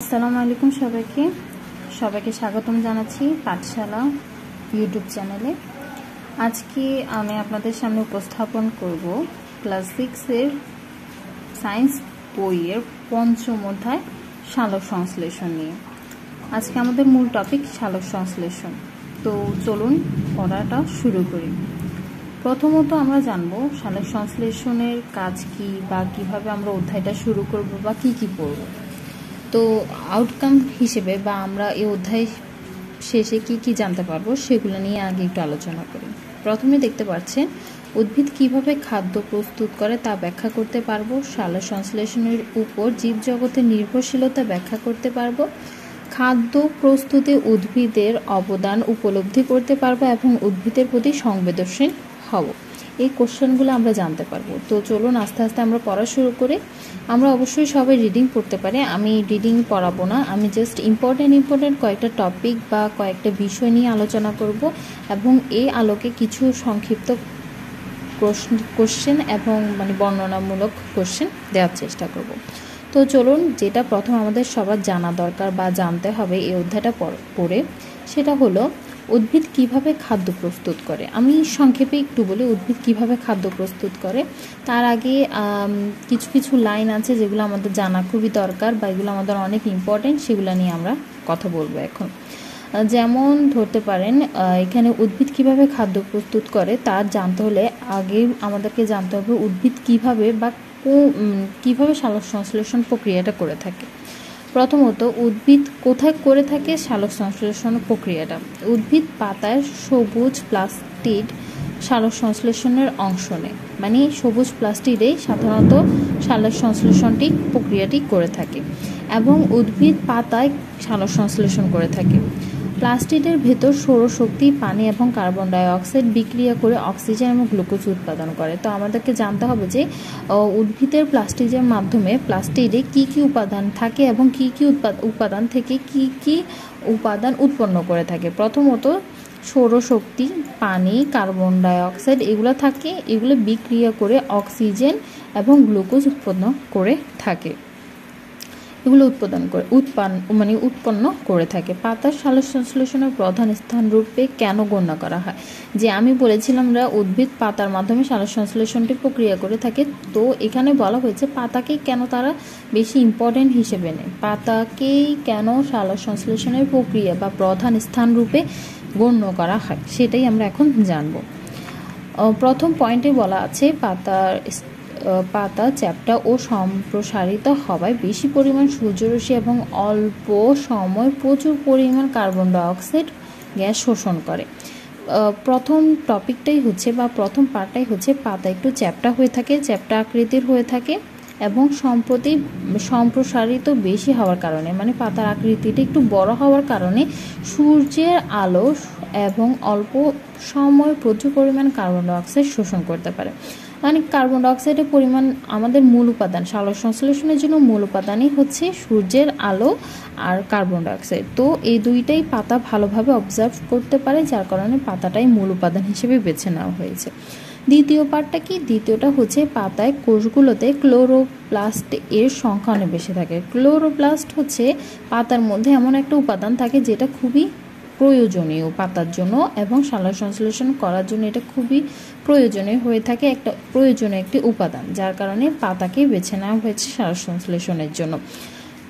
আসসালামু আলাইকুম সবাইকে স্বাগতম জানাচ্ছি পাঠশালা ইউটিউব চ্যানেলে। আজকে আমি আপনাদের সামনে উপস্থাপন করব ক্লাস 6 এর সায়েন্স বইয়ের পঞ্চম অধ্যায় সালোক সংশ্লেষণ নিয়ে। আজকে আমাদের মূল টপিক সালোক সংশ্লেষণ। তো চলুন পড়াটা শুরু করি। প্রথমত আমরা জানব সালোক সংশ্লেষণের কাজ কি বা কিভাবে আমরা অধ্যায়টা শুরু করব বা কি পড়ব। তো আউটকাম হিসেবে বা আমরা এই অধ্যায় শেষে কি জানতে পারবো সেগুলো নিয়ে আগে একটু আলোচনা করি। প্রথমে দেখতে পাচ্ছেন উদ্ভিদ কিভাবে খাদ্য প্রস্তুত করে তা ব্যাখ্যা করতে পারবো, সালোক সংশ্লেষণের উপর জীবজগতের নির্ভরশীলতা ব্যাখ্যা করতে পারবো, খাদ্য প্রস্তুতে উদ্ভিদের অবদান উপলব্ধি করতে পারবো এবং উদ্ভিদের প্রতি সংবেদনশীল হব। এই কোশ্চেনগুলো আমরা জানতে পারবো। তো চলুন আস্তে আস্তে আমরা পড়া শুরু করি। আমরা অবশ্যই সবাই রিডিং পড়তে পারি, আমি রিডিং পড়াবো না, আমি জাস্ট ইম্পর্টেন্ট কয়েকটা টপিক বা কয়েকটা বিষয় নিয়ে আলোচনা করব এবং এই আলোকে কিছু সংক্ষিপ্ত কোশ্চেন এবং বর্ণনামূলক কোশ্চেন দেওয়ার চেষ্টা করব। তো চলুন, যেটা প্রথম আমাদের সবার জানা দরকার বা জানতে হবে এই অধ্যায়টা পড়ে, সেটা হলো উদ্ভিদ কিভাবে খাদ্য প্রস্তুত করে। আমি সংক্ষেপে একটু বলি উদ্ভিদ কিভাবে খাদ্য প্রস্তুত করে। তার আগে কিছু লাইন আছে যেগুলো আমাদের জানা খুবই দরকার বা এগুলো আমাদের অনেক ইম্পর্টেন্ট, সেগুলো নিয়ে আমরা কথা বলবো এখন। যেমন ধরতে পারেন, এখানে উদ্ভিদ কিভাবে খাদ্য প্রস্তুত করে তার জানতে হলে আগে আমাদেরকে জানতে হবে উদ্ভিদ কিভাবে সালোক সংশ্লেষণ প্রক্রিয়াটা করে থাকে। প্রথমত, উদ্ভিদ কোথায় করে থাকে সালোক সংশ্লেষণ প্রক্রিয়াটা? উদ্ভিদ পাতায় সবুজ প্লাস্টিড সালোক সংশ্লেষণের অংশ নেয়, সবুজ প্লাস্টিডেই সাধারণত সালোক সংশ্লেষণটি প্রক্রিয়াটি করে থাকে এবং উদ্ভিদ পাতায় সালোক সংশ্লেষণ করে থাকে। প্লাস্টিডের ভেতর সৌরশক্তি, পানি এবং কার্বন ডাই অক্সাইড বিক্রিয়া করে অক্সিজেন এবং গ্লুকোজ উৎপাদন করে। তো আমাদেরকে জানতে হবে যে উদ্ভিদের প্লাস্টিডের মাধ্যমে প্লাস্টিডে কি উপাদান থাকে এবং কি উপাদান থেকে কি উপাদান উৎপন্ন করে থাকে। প্রথমত সৌরশক্তি, পানি, কার্বন ডাই অক্সাইড এগুলো থাকে, এগুলো বিক্রিয়া করে অক্সিজেন এবং গ্লুকোজ উৎপন্ন করে থাকে, এগুলো উৎপন্ন করে থাকে। পাতার সালোক সংশ্লেষণের প্রধান স্থান রূপে কেন গণ্য করা হয়? যে আমি বলেছিলাম উদ্ভিদ পাতার মাধ্যমে সালোক সংশ্লেষণটি প্রক্রিয়া করে থাকে, তো এখানে বলা হয়েছে পাতাকেই কেন তারা বেশি ইম্পর্টেন্ট হিসেবে নেয়, পাতাকেই কেন সালোক সংশ্লেষণের প্রক্রিয়া বা প্রধান স্থান রূপে গণ্য করা হয়, সেটাই আমরা এখন জানব। প্রথম পয়েন্টে বলা আছে পাতা চ্যাপ্টা ও সম্প্রসারিত হওয়ায় বেশি পরিমাণ সূর্যরশ্মি এবং অল্প সময় প্রচুর পরিমাণ কার্বন ডাই অক্সাইড গ্যাস শোষণ করে। প্রথম টপিকটাই হচ্ছে বা প্রথম পার্টটাই হচ্ছে পাতা একটু চ্যাপ্টা হয়ে থাকে, চ্যাপ্টা আকৃতির হয়ে থাকে এবং সম্প্রসারিত বেশি হওয়ার কারণে পাতার আকৃতিটা একটু বড় হওয়ার কারণে সূর্যের আলো এবং অল্প সময় প্রচুর পরিমাণ কার্বন ডাই অক্সাইড শোষণ করতে পারে। কার্বন ডাই অক্সাইডের পরিমাণ আমাদের মূল উপাদান, সালোক সংশ্লেষণের জন্য মূল উপাদানই হচ্ছে সূর্যের আলো আর কার্বন ডাই অক্সাইড। তো এই দুইটাই পাতা ভালোভাবে অবজার্ভ করতে পারে, যার কারণে পাতাটাই মূল উপাদান হিসেবে বেছে নেওয়া হয়েছে। দ্বিতীয় পার্টটা কি? দ্বিতীয়টা হচ্ছে পাতায় কোষগুলোতে ক্লোরোপ্লাস্ট এর সংখ্যা অনেক বেশি থাকে। ক্লোরোপ্লাস্ট হচ্ছে পাতার মধ্যে এমন একটা উপাদান থাকে যেটা খুবই প্রয়োজনীয় পাতার জন্য এবং সালোক সংশ্লেষণ করার জন্য এটা খুবই প্রয়োজনীয় হয়ে থাকে, একটা প্রয়োজনীয় একটি উপাদান, যার কারণে পাতাকে বেছে নেওয়া হয়েছে সালোক সংশ্লেষণের জন্য।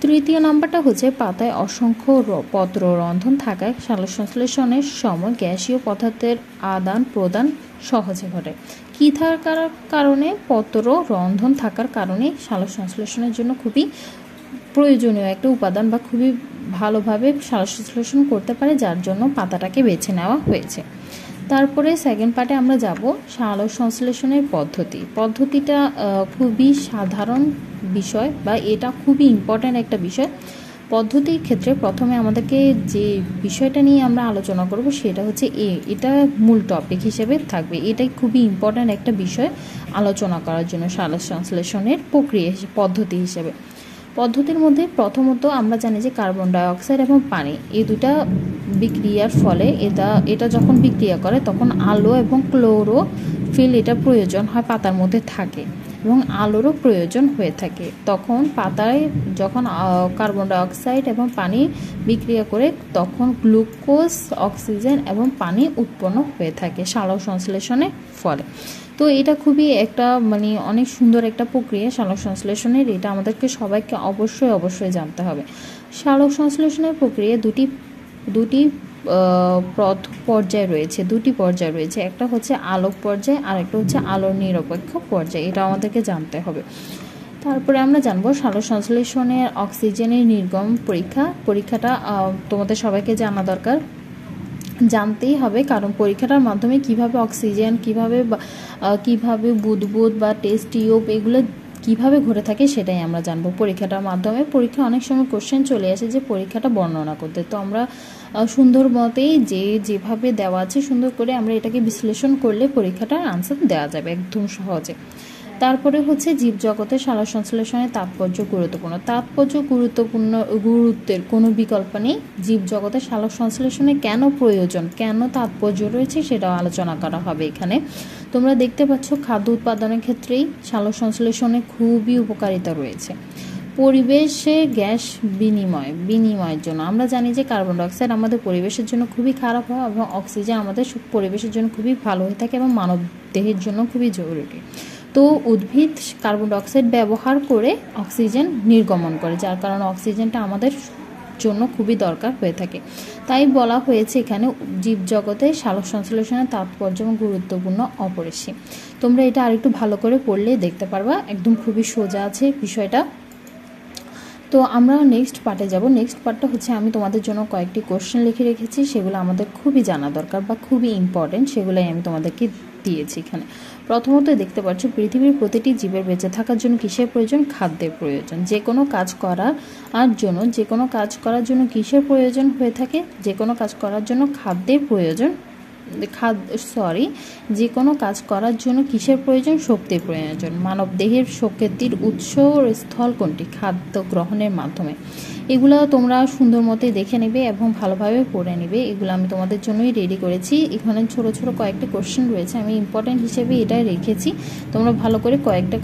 তৃতীয় নাম্বারটা হচ্ছে পাতায় অসংখ্য পত্র রন্ধন থাকায় সালোক সংশ্লেষণের সময় গ্যাসীয় পদার্থের আদান প্রদান সহজে ঘটে। কি থাকার কারণে? পত্র রন্ধন থাকার কারণে সালোক সংশ্লেষণের জন্য খুবই প্রয়োজনীয় একটা উপাদান বা খুবই ভালোভাবে সালোক সংশ্লেষণ করতে পারে, যার জন্য পাতাটাকে বেছে নেওয়া হয়েছে। তারপরে সেকেন্ড পার্টে আমরা যাব সালোক সংশ্লেষণের পদ্ধতিটা খুবই সাধারণ বিষয় বা এটা খুবই ইম্পর্ট্যান্ট একটা বিষয়। পদ্ধতির ক্ষেত্রে প্রথমে আমাদেরকে যে বিষয়টা নিয়ে আমরা আলোচনা করব সেটা হচ্ছে এটা মূল টপিক হিসেবে থাকবে, এটাই খুবই ইম্পর্ট্যান্ট একটা বিষয় আলোচনা করার জন্য সালোক সংশ্লেষণের প্রক্রিয়া পদ্ধতি হিসেবে। পদ্ধতির মধ্যে প্রথমত আমরা জানি যে কার্বন ডাই অক্সাইড এবং পানি এই দুটা বিক্রিয়ার ফলে এটা যখন বিক্রিয়া করে তখন আলো এবং ক্লোরোফিল এটা প্রয়োজন হয় পাতার মধ্যে থাকে। এবং আলোরও প্রয়োজন হয়ে থাকে। তখন পাতায় যখন কার্বন ডাইঅক্সাইড এবং পানি বিক্রিয়া করে তখন গ্লুকোজ, অক্সিজেন এবং পানি উৎপন্ন হয়ে থাকে সালোক সংশ্লেষণের ফলে। তো এটা খুবই একটা মানে অনেক সুন্দর একটা প্রক্রিয়া সালোক সংশ্লেষণের, এটা আমাদেরকে সবাইকে অবশ্যই জানতে হবে। সালোক সংশ্লেষণের প্রক্রিয়া দুটি পর্যায় রয়েছে, একটা হচ্ছে আলোক পর্যায় আর একটা হচ্ছে আলোর নিরপেক্ষ পর্যায়, এটা আমাদেরকে জানতে হবে। তারপরে আমরা জানবো সালোক সংশ্লেষণের অক্সিজেনের নির্গম পরীক্ষাটা তোমাদের সবাইকে জানা দরকার, জানতেই হবে, কারণ পরীক্ষাটার মাধ্যমে কিভাবে অক্সিজেন কিভাবে বুদবুদ বা টেস্ট টিউব এগুলো কিভাবে ঘটে থাকে সেটাই আমরা জানবো পরীক্ষাটার মাধ্যমে। পরীক্ষা অনেক সময় কোশ্চেন চলে আসে যে পরীক্ষাটা বর্ণনা করতে, তো আমরা সুন্দর মতেই যেভাবে দেওয়া আছে সুন্দর করে আমরা এটাকে বিশ্লেষণ করলে পরীক্ষাটার আনসার দেওয়া যাবে একদম সহজে। তারপরে হচ্ছে জীবজগতের সালোক সংশ্লেষণের গুরুত্বের কোনো বিকল্প নেই। জীবজগতের সালোক সংশ্লেষণে কেন প্রয়োজন, কেন তাৎপর্য রয়েছে সেটাও আলোচনা করা হবে এখানে। তোমরা দেখতে পাচ্ছ খাদ্য উৎপাদনের ক্ষেত্রেই সালোক সংশ্লেষণে খুবই উপকারিতা রয়েছে। পরিবেশে গ্যাস বিনিময়ের জন্য আমরা জানি যে কার্বন ডাইঅক্সাইড আমাদের পরিবেশের জন্য খুবই খারাপ হয় এবং অক্সিজেন আমাদের পরিবেশের জন্য খুবই ভালো হয়ে থাকে এবং মানব দেহের জন্য খুবই জরুরি। তো উদ্ভিদ কার্বন ডাইঅক্সাইড ব্যবহার করে অক্সিজেন নির্গমন করে, যার কারণে অক্সিজেনটা আমাদের জন্য খুবই দরকার হয়ে থাকে। তাই বলা হয়েছে এখানে জীবজগতে সালোক সংশ্লেষণের তাৎপর্য এবং গুরুত্বপূর্ণ অপরিসীম। তোমরা এটা আরেকটু ভালো করে পড়লে দেখতে পারবা, একদম খুবই সোজা আছে বিষয়টা। তো আমরা নেক্সট পার্টে যাব। নেক্সট পার্টটা হচ্ছে আমি তোমাদের জন্য কয়েকটি কোশ্চেন লিখে রেখেছি, সেগুলো আমাদের খুবই জানা দরকার বা খুবই ইম্পর্টেন্ট, সেগুলোই আমি তোমাদেরকে দিয়েছি এখানে। প্রথমত দেখতে পাচ্ছ পৃথিবীর প্রতিটি জীবের বেঁচে থাকার জন্য কিসের প্রয়োজন? খাদ্যের প্রয়োজন। যে কোনো কাজ করার জন্য কিসের প্রয়োজন হয়ে থাকে? যে কোনো কাজ করার জন্য খাদ্যের প্রয়োজন। যে কোনো কাজ করার জন্য কিসের প্রয়োজন? শক্তির প্রয়োজন। মানব দেহের শক্তির উৎস স্থল কোনটি? খাদ্য গ্রহণের মাধ্যমে। এগুলো তোমরা সুন্দর মতো দেখে নেবে এবং ভালোভাবে পড়ে নেবে, এগুলো আমি তোমাদের জন্যই রেডি করেছি। এখানে ছোট ছোট কয়েকটা কোশ্চেন রয়েছে, আমি ইম্পর্টেন্ট হিসেবে এটাই রেখেছি। তোমরা ভালো করে কয়েকটা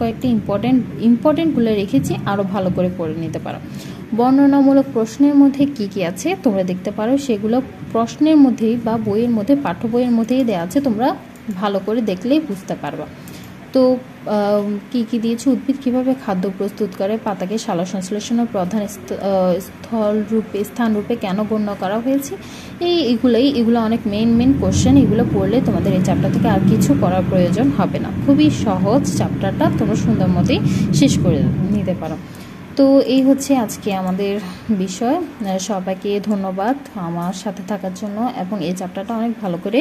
ইম্পর্টেন্টগুলো রেখেছি, আরও ভালো করে পড়ে নিতে পারো। বর্ণনামূলক প্রশ্নের মধ্যে কি আছে তোমরা দেখতে পারো, সেগুলো প্রশ্নের মধ্যেই বা বইয়ের মধ্যে পাঠ্য বইয়ের মধ্যেই দেওয়া আছে, তোমরা ভালো করে দেখলেই বুঝতে পারবা। তো কি দিয়েছে? উদ্ভিদ কিভাবে খাদ্য প্রস্তুত করে? পাতাকে সালোক সংশ্লেষণের প্রধান স্থান রূপে কেন গণ্য করা হয়েছে? এগুলো অনেক মেন কোশ্চেন, এগুলো পড়লে তোমাদের এই চ্যাপ্টার থেকে আর কিছু করার প্রয়োজন হবে না। খুবই সহজ চ্যাপ্টারটা, তোমরা সুন্দর মতোই শেষ করে নিতে পারো। তো এই হচ্ছে আজকে আমাদের বিষয়। সবাইকে ধন্যবাদ আমার সাথে থাকার জন্য, এবং এই চ্যাপ্টারটা অনেক ভালো করে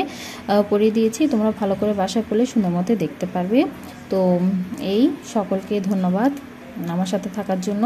পড়িয়ে দিয়েছি, তোমরা ভালো করে বাসায় পড়লে সুন্দর মতো দেখতে পারবে। তো সকলকে ধন্যবাদ আমার সাথে থাকার জন্য।